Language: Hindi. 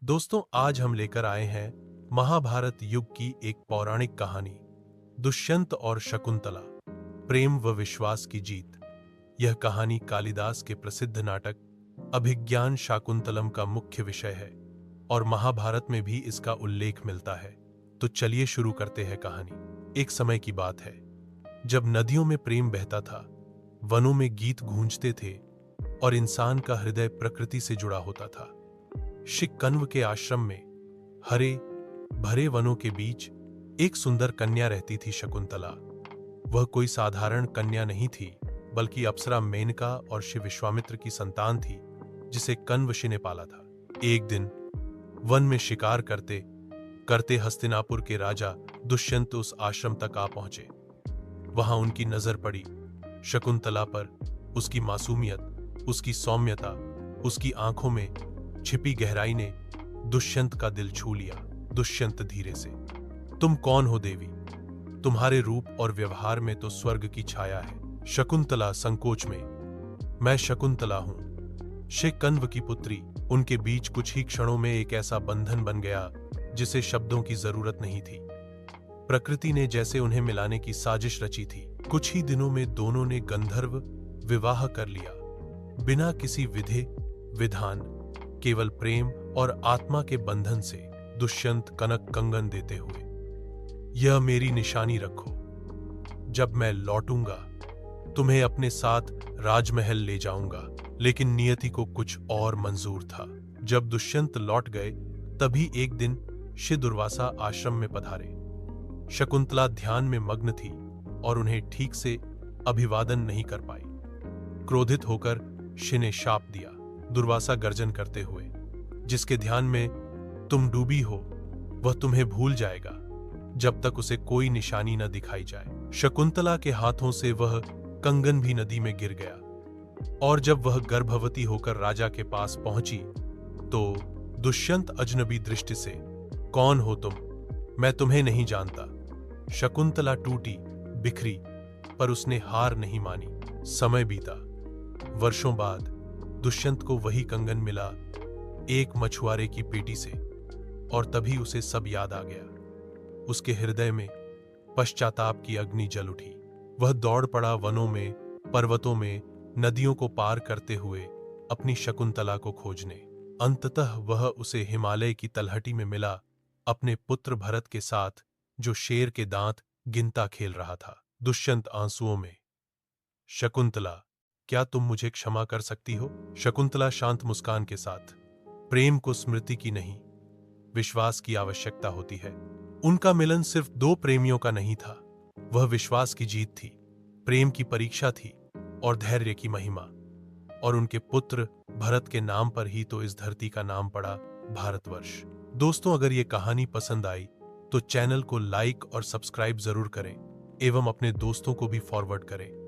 दोस्तों, आज हम लेकर आए हैं महाभारत युग की एक पौराणिक कहानी, दुष्यंत और शकुंतला, प्रेम व विश्वास की जीत। यह कहानी कालिदास के प्रसिद्ध नाटक अभिज्ञान शाकुंतलम का मुख्य विषय है और महाभारत में भी इसका उल्लेख मिलता है। तो चलिए शुरू करते हैं कहानी। एक समय की बात है जब नदियों में प्रेम बहता था, वनों में गीत गूंजते थे और इंसान का हृदय प्रकृति से जुड़ा होता था। शिककन्व के आश्रम में हरे भरे वनों के बीच एक सुंदर कन्या रहती थी, शकुंतला। वह कोई साधारण कन्या नहीं थी, बल्कि अप्सरा मेनका और शिव विश्वामित्र की संतान थी, जिसे कण्वशी ने पाला था। एक दिन वन में शिकार करते करते हस्तिनापुर के राजा दुष्यंत उस आश्रम तक आ पहुंचे। वहां उनकी नजर पड़ी शकुंतला पर। उसकी मासूमियत, उसकी सौम्यता, उसकी आंखों में छिपी गहराई ने दुष्यंत का दिल छू लिया। दुष्यंत धीरे से, तुम कौन हो देवी? तुम्हारे रूप और व्यवहार में तो स्वर्ग की छाया है। शकुंतला संकोच में, मैं शकुंतला हूं, शिककन्व की पुत्री। उनके बीच कुछ ही क्षणों में एक ऐसा बंधन बन गया जिसे शब्दों की जरूरत नहीं थी। प्रकृति ने जैसे उन्हें मिलाने की साजिश रची थी। कुछ ही दिनों में दोनों ने गंधर्व विवाह कर लिया, बिना किसी विधि विधान, केवल प्रेम और आत्मा के बंधन से। दुष्यंत कनक कंगन देते हुए, यह मेरी निशानी रखो, जब मैं लौटूंगा तुम्हें अपने साथ राजमहल ले जाऊंगा। लेकिन नियति को कुछ और मंजूर था। जब दुष्यंत लौट गए, तभी एक दिन ऋषि दुर्वासा आश्रम में पधारे। शकुंतला ध्यान में मग्न थी और उन्हें ठीक से अभिवादन नहीं कर पाई। क्रोधित होकर ऋषि ने शाप दिया, दुर्वासा गर्जन करते हुए, जिसके ध्यान में तुम डूबी हो वह तुम्हें भूल जाएगा जब तक उसे कोई निशानी न दिखाई जाए। शकुंतला के हाथों से वह कंगन भी नदी में गिर गया और जब वह गर्भवती होकर राजा के पास पहुंची तो दुष्यंत अजनबी दृष्टि से, कौन हो तुम? मैं तुम्हें नहीं जानता। शकुंतला टूटी बिखरी, पर उसने हार नहीं मानी। समय बीता। वर्षों बाद दुष्यंत को वही कंगन मिला, एक मछुआरे की पेटी से, और तभी उसे सब याद आ गया। उसके हृदय में पश्चाताप की अग्नि जल उठी। वह दौड़ पड़ा वनों में, पर्वतों में, नदियों को पार करते हुए अपनी शकुंतला को खोजने। अंततः वह उसे हिमालय की तलहटी में मिला, अपने पुत्र भरत के साथ, जो शेर के दांत गिनता खेल रहा था। दुष्यंत आंसुओं में, शकुंतला, क्या तुम मुझे क्षमा कर सकती हो? शकुंतला शांत मुस्कान के साथ, प्रेम को स्मृति की नहीं, विश्वास की आवश्यकता होती है। उनका मिलन सिर्फ दो प्रेमियों का नहीं था, वह विश्वास की जीत थी, प्रेम की परीक्षा थी और धैर्य की महिमा। और उनके पुत्र भरत के नाम पर ही तो इस धरती का नाम पड़ा भारतवर्ष। दोस्तों, अगर ये कहानी पसंद आई तो चैनल को लाइक और सब्सक्राइब जरूर करें एवं अपने दोस्तों को भी फॉरवर्ड करें।